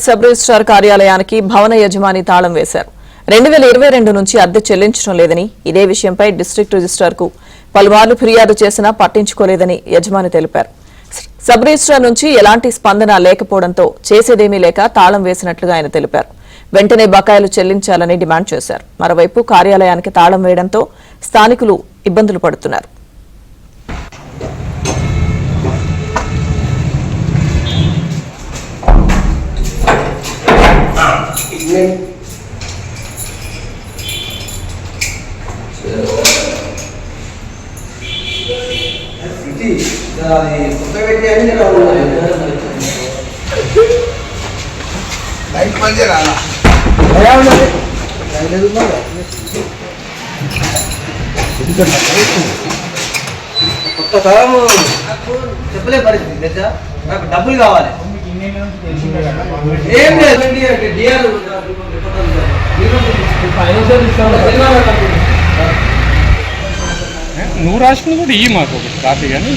Sub registrar కార్యాలయానికి భవన యజమాని తాళం వేశారు. 2022 నుంచి అద్దె చెల్లించడం లేదని, ఇదే విషయంపై డిస్ట్రిక్ట్ రిజిస్ట్రార్కు పలుమార్లు ఫిర్యాదు చేసినా పట్టించుకోలేదని యజమాని తెలిపారు. సబ్ రిజిస్ట్రార్ నుంచి ఎలాంటి స్పందన లేకపోవడంతో చేసేదేమీ లేక తాళం వేసినట్లుగా ఆయన తెలిపారు. వెంటనే బకాయిలు చెల్లించాలని డిమాండ్ చేశారు. మరోవైపు కార్యాలయానికి తాళం వేయడంతో స్థానికులు ఇబ్బందులు పడుతున్నారు. కొత్త తరం చెప్పలే పరిస్థితి తెలుసా. నాకు డబ్బులు కావాలి. ఏం లేదు నువ్వు రాసుకుని కూడా ఈ మాకు ఒకటి కాపీ కానీ